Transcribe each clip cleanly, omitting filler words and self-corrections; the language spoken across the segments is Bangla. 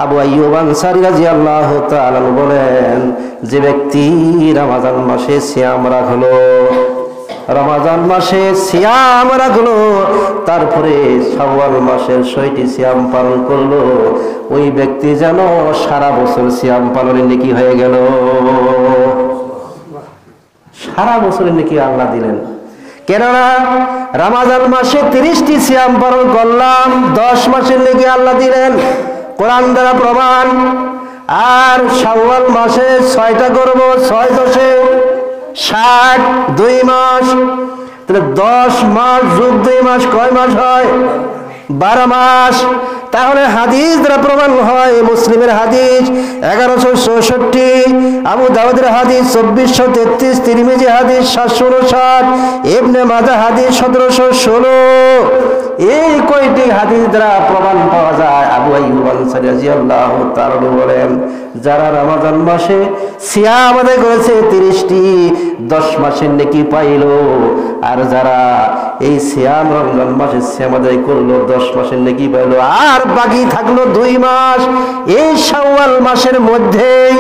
আবু আইয়ুব আনসারী রাদিয়াল্লাহু তাআলা বলেন, যে ব্যক্তি রমজান মাসে সিয়াম রাখলো, রমজান মাসে সিয়াম রাখলো, তারপরে শাওয়াল মাসের 6টি সিয়াম পালন করলো, ওই ব্যক্তি যেন সারা বছর সিয়াম পালনের নেকি হয়ে গেল। সারা বছরের নেকি আল্লাহ দিলেন। কেননা রমজান মাসে 30টি সিয়াম পালন করলাম, 10 মাসের নেকি আল্লাহ দিলেন, কোরআন দ্বারা প্রমাণ। আর শাওয়াল মাসে 6টা করব, 6 10 60, 2 মাস, তাহলে 10 মাস যোগ 2 মাস কয় মাস হয়? 12 মাস। তাহলে হাদিস দ্বারা প্রমাণ হয়, মুসলিমের হাদিস 1164, আবু দাউদের হাদিস 2433, তিরমিজি হাদিস 759, ইবনে মাজাহ হাদিস 1716। এই কয়টি হাদিস দ্বারা প্রমাণ পাওয়া যায়। আবু আইয়ুব আনসারী রাদিয়াল্লাহু তাআলা বলেন, যারা রমজান মাসে সিয়াম আদায় করেছে 30টি, 10 মাসের নেকি পাইল। আর যারা এই সিয়াম রমজান মাসে সিয়াম আদায় করলো, 10 মাসের নেকি পাইল। আর বাকি থাকলো 2 মাস। এই শাওয়াল মাসের মধ্যেই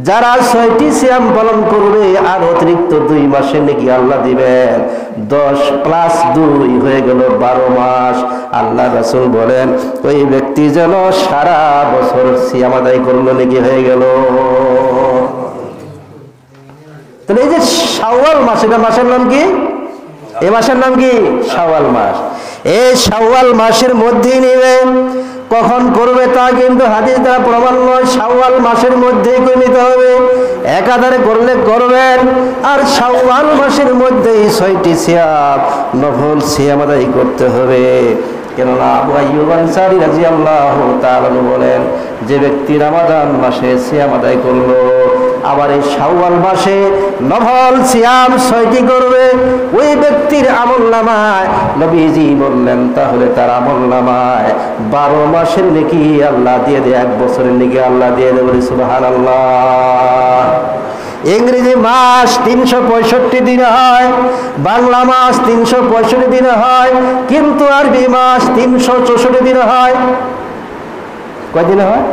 যারা 6টি সিয়াম পালন করবে, আর অতিরিক্ত 2 মাসের নেকি আল্লাহ দিবেন। 10 + 2 হয়ে গেল 12 মাস। আল্লাহ রাসূল বলেন, ওই ব্যক্তি যেন সারা বছর সিয়াম আদায় করলো, নেকি হয়ে গেল। তাহলে এই যে শাওয়াল মাস, এটা মাসের নাম কি? এই মাসের নাম কি? শাওয়াল মাস। এই শাওয়াল মাসের মধ্যেই নেবে। কখন করবে তা কিন্তু হাদিস দ্বারা প্রমাণ নয়, শাওয়াল মাসের মধ্যেই করে নিতে হবে। একাধারে করলে করবেন। আর শাওয়াল মাসের মধ্যেই 6টি সিয়াম, নফল সিয়াম আদায় করতে হবে। কেননা আবু আইয়ুব আনসারী রাদিয়াল্লাহু তাআলা বলেন, যে ব্যক্তি রমজান মাসে সিয়াম আদায় করলো, আবার এই শাওয়াল মাসে নফল সিয়াম 6টি করবে, ওই ব্যক্তির আমলনামায় নবীজি বললেন, তাহলে তার আমলনামায় 12 মাসের নেকি আল্লাহ দিয়ে দেয়, 1 বছরের নেকি আল্লাহ দিয়ে দেবে। সুবহানাল্লাহ। ইংরেজি মাস 365 দিনে হয়, বাংলা মাস 365 দিনে হয়, কিন্তু আরবি মাস 364 দিনে হয়। কয় দিনে হয়?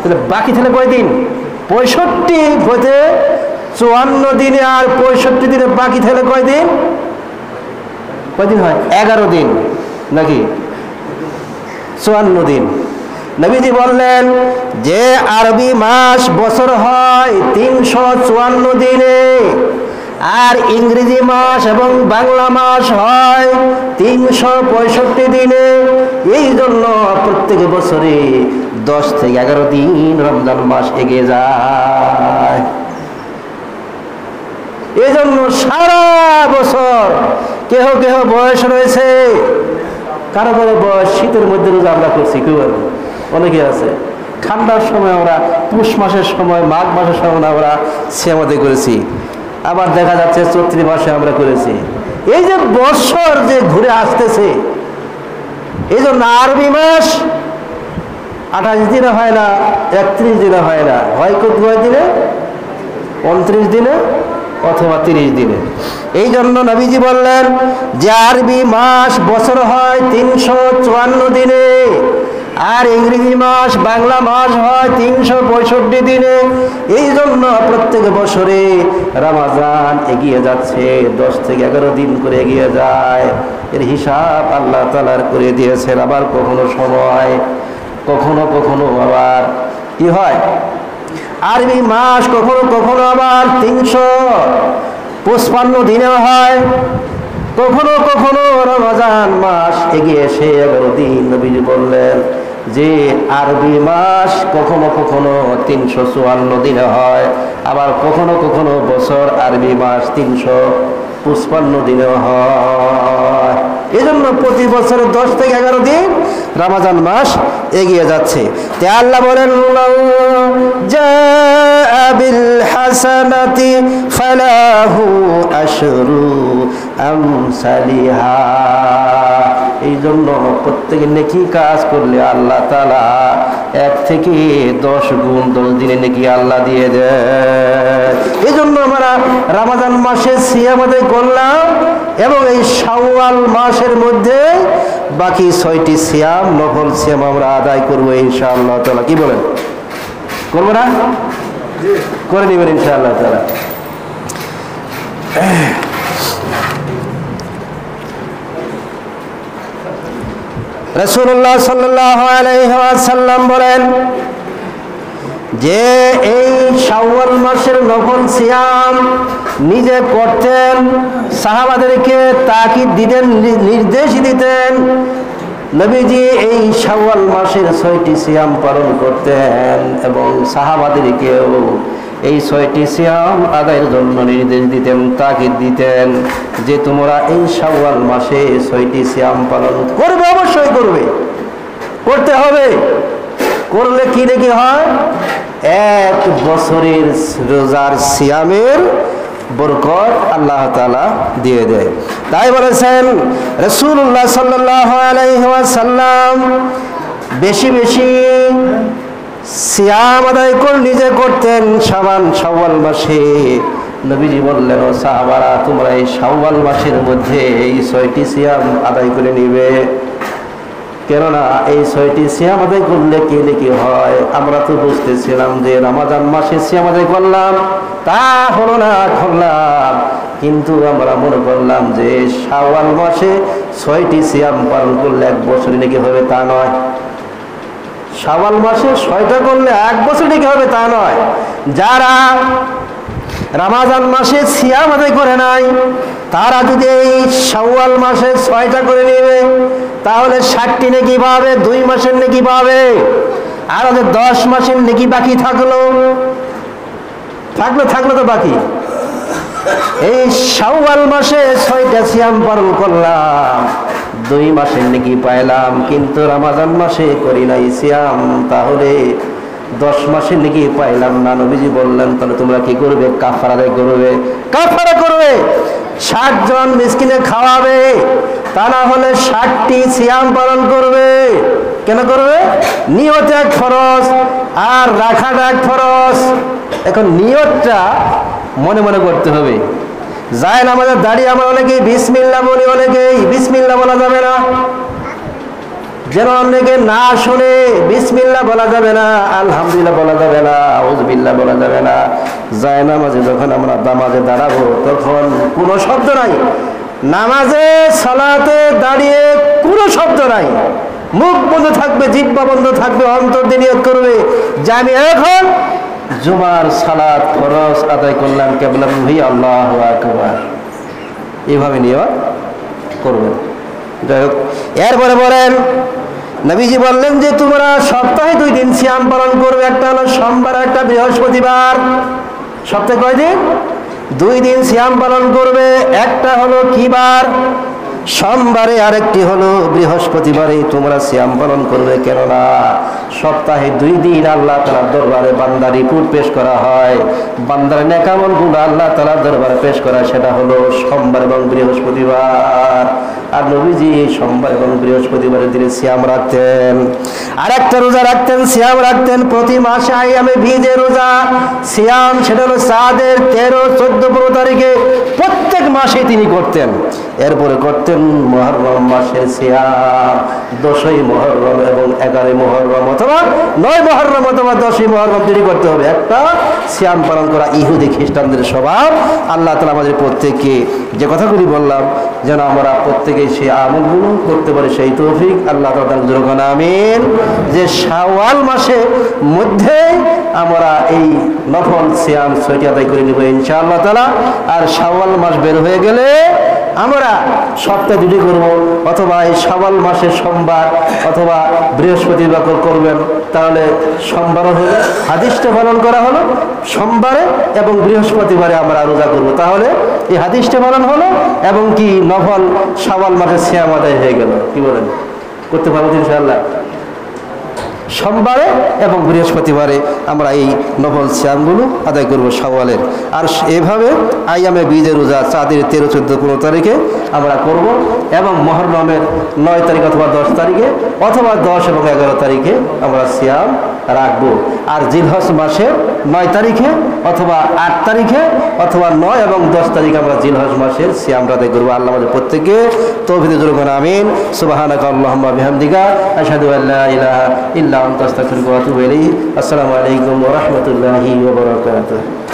তাহলে বাকি তাহলে কয় দিন? 65 হতে 54 দিনে, আর 65 দিনে বাকি তাহলে কয় দিন? কয় দিন হয়? 11 দিন নাকি 54 দিন। নবীজি বললেন যে আরবি মাস বছর হয় 354 দিনে, আর ইংরেজি মাস এবং বাংলা মাস হয় 365 দিনে। এই জন্য প্রত্যেক বছরে 10 থেকে 11 দিন রমজান মাস এগিয়ে যায়। এই জন্য সারা বছর কেহ কেহ বয়স রয়েছে, কারো কারো বয়স শীতের মধ্যে রোজা আমরা করছি, কেউ অনেকে আছে। ঠান্ডার সময় আমরা পুষ মাসের সময়, মাঘ মাসের সময় আমরা সিয়াম আদায় করেছি। আবার দেখা যাচ্ছে চৈত্র মাসে আমরা করেছি। এই যে বছর যে ঘুরে আসতেছে, এই জন্য আরবি মাস 28 দিনে হয় না, 31 দিনে হয় না, হয় কত দিনে? 29 দিনে অথবা 30 দিনে। এই জন্য নবীজি বললেন যে আরবি মাস বছর হয় 354 দিনে, আর ইংরেজি মাস বাংলা মাস হয় 365 দিনে। এই জন্য প্রত্যেক বছরে রমজান এগিয়ে যাচ্ছে, 10 থেকে 11 দিন করে এগিয়ে যায়। এর হিসাব আল্লাহ তাআলা করে দিয়েছেন। আবার কখনো সময়, কখনো কখনো আবার কি হয়, আরবি মাস কখনো কখনো আবার 355 দিনে হয়, কখনো কখনো রমজান মাস এগিয়ে এসে 11 দিন। নবীজি বললেন যে আরবি মাস কখনো কখনো 354 দিনে হয়, আবার কখনো কখনো বছর আরবি মাস 355 দিনে হয়। এজন্য প্রতি বছর 10 থেকে 11 দিন রমজান মাস এগিয়ে যাচ্ছে। তে আল্লাহ বলেন, জাআ বিল হাসানাতি ফালাহু আশরু আমসালিহা। এই জন্য প্রত্যেক নেকি কাজ করলে আল্লাহ তাআলা 1 থেকে 10 গুণ 10 দিনে নাকি আল্লাহ দিয়ে দেয়। এই জন্য আমরা রমজান মাসে সিয়াম আদায় করলাম এবং এই শাওয়াল মাসের মধ্যে বাকি 6টি সিয়াম, নফল সিয়াম আমরা আদায় করবো ইনশাআল্লাহ তাআলা। কি বলেন, করবো না? করে নেবেন ইনশাআল্লাহ তাআলা। রাসূলুল্লাহ সাল্লাল্লাহু আলাইহি ওয়াসাল্লাম বলেন যে এই শাওয়াল মাসের নফল সিয়াম নিজে করতেন, সাহাবাদেরকে তাকিদ দিতেন, নির্দেশ দিতেন। নবীজি এই শাওয়াল মাসের 6টি সিয়াম পালন করতেন এবং সাহাবাদেরকেও এই 6টি সিয়াম আদায়ের জন্য নির্দেশ দিতেন, তাকিদ দিতেন যে তোমরা এই শাওয়াল মাসে 6টি সিয়াম পালন করবে, অবশ্যই করবে, করতে হবে। করলে কি নাকি হয়? 1 বছরের রোজার সিয়ামের বরকত আল্লাহ তাআলা দিয়ে দেয়। তাই বলেছেন রাসূলুল্লাহ সাল্লাল্লাহু আলাইহি ওয়াসাল্লাম বেশি বেশি সিয়াম আদায় করে নিজে করতেন শাওয়াল মাসে। নবীজি বললেন, ও সাহাবারা, তোমরা এই শাওয়াল মাসের মধ্যে এই 6টি সিয়াম আদায় করে নিবে, কেননা এই 6টি সিয়াম আদায় করলে কি নাকি হয়। আমরা তো বুঝতেছিলাম যে রমজান মাসে সিয়াম আদায় করলাম, তা হলো না, করলাম, কিন্তু আমরা মনে করলাম যে শাওয়াল মাসে 6টি সিয়াম পালন করলে 1 বছর নাকি হবে, তা নয়। শাওয়াল মাসে 6টা করলে 1 বছর নাকি হবে, তা নয়। যারা রমজান মাসে সিয়াম আদায় করে নাই, তারা যদি এই শাওয়াল মাসে 6টা করে নেবে তাহলে 60টি নেকি পাবে, 2 মাসের নেকি পাবে। আর 10 মাসের নেকি বাকি থাকলো তো বাকি। এই শাওয়াল মাসে 6টা সিয়াম পালন করলাম, 2 মাসের নেকি পাইলাম, কিন্তু রমজান মাসে করি নাই সিয়াম, তাহলে 10 মাসের নাকি পাইলাম না। নবীজি বললেন, তাহলে তোমরা কি করবে? কাফারা আদায় করবে। কাফারা করবে, 60 জন মিসকিনে খাওয়াবে, তা না হলে 60টি সিয়াম পালন করবে। কেন করবে? নিয়ত এক ফরজ আর রাখাটা এক ফরজ। এখন নিয়তটা মনে মনে করতে হবে। যায় না আমাদের দাঁড়িয়ে আমরা অনেকেই বিসমিল্লাহ বলি, অনেকেই বিসমিল্লাহ বলা যাবে না, যেন অনেকে না শুনে বিসমিল্লাহ বলা যাবে না, আলহামদুলিল্লাহ বলা যাবে না, আউযুবিল্লাহ বলা যাবে না। যায় নামাজে যখন আমরা নামাজে দাঁড়াবো তখন কোনো শব্দ নাই, নামাজে সালাতে দাঁড়িয়ে কোনো শব্দ নাই, মুখ বন্ধ থাকবে, জিহ্বা বন্ধ থাকবে, অন্তর দিয়ে নিয়ত করবে যে আমি এখন জুমার সালাত ফরজ আদায় করলাম, কিবলামুখী, আল্লাহু আকবার, এইভাবে নিয়ত করবে। যাই হোক, এরপরে বলেন, নবীজি বললেন যে তোমরা সপ্তাহে 2 দিন সিয়াম পালন করবে, একটা হলো সোমবার, একটা বৃহস্পতিবার। সপ্তাহে কয় দিন? 2 দিন সিয়াম পালন করবে, একটা হলো কি বার? সোমবারে, আরেকটি হলো বৃহস্পতিবারে তোমরা সিয়াম পালন করবে। কেননা সপ্তাহে 2 দিন আল্লাহ তাআলার দরবারে বান্দার রিপোর্ট পেশ করা হয়, বান্দার নেক আমলগুলো আল্লাহ তাআলার দরবারে পেশ করা, সেটা হলো সোমবার এবং বৃহস্পতিবার। আর নবীজি সোমবার এবং বৃহস্পতিবারের দিনে সিয়াম রাখতেন। আর একটা রোজা রাখতেন, সিয়াম রাখতেন প্রতি মাসে আইয়ামে বীজে রোজা সিয়াম, সেটা হলো সাদের 13, 14, 15 তারিখে প্রত্যেক মাসে তিনি করতেন। এরপরে করতেন মুহররম মাসের সিয়াম, 10ই মুহররম এবং 11ই মুহররম অথবা 9 মুহররম অথবা 10ই মুহররম তিনি করতে হবে। একটা সিয়াম পালন করা ইহুদি খ্রিস্টানদের স্বভাব। আল্লাহ তাআলা আমাদের প্রত্যেককে যে কথাগুলি বললাম যেন আমরা প্রত্যেকে সেই আমলগুলো করতে পারি, সেই তৌফিক আল্লাহ তাআলা দান করুন, আমিন। যে শাওয়াল মাসে মধ্যে আমরা এই নফল সিয়াম 6টি আদায় করে নেব ইনশাআল্লাহ তাআলা। আর শাওয়াল মাস বের হয়ে গেলে আমরা সপ্তাহে 2টি করবো, অথবা এই শাওয়াল মাসে সোমবার অথবা বৃহস্পতিবার করবেন, তাহলে সোমবারও হলো, হাদিসটা পালন করা হলো, সোমবারে এবং বৃহস্পতিবারে আমরা রোজা করব, তাহলে এই হাদিসটা পালন হলো এবং কি নফল শাওয়াল মাসে সিয়াম আদায় হয়ে গেল। কি বলেন? করতে পারবো ইনশাআল্লাহ? সোমবারে এবং বৃহস্পতিবারে আমরা এই নফল সিয়ামগুলো আদায় করব শাওয়ালের। আর এভাবে আইয়ামে বীজের রোজা চাঁদের 13, 14, 15 তারিখে আমরা করব এবং মুহররমের 9 তারিখ অথবা 10 তারিখে অথবা 10 এবং 11 তারিখে আমরা সিয়াম রাখবো। আর জিলহজ মাসের 9 তারিখে অথবা 8 তারিখে অথবা 9 এবং 10 তারিখে আমরা জিলহজ মাসের সিয়াম আদায় করবো। আল্লাহ আমাদের প্রত্যেককে তৌফিক দান করুন, আমিন। সুবহানাকা আল্লাহুম্মা বিহামদিকা আশহাদু আল্লা ইলাহা ইল্লা আনতা আস্তাগফিরুকা ওয়া আতুবু ইলাইক। আসসালামু আলাইকুম ওয়া রাহমাতুল্লাহি ওয়া বারাকাতুহু।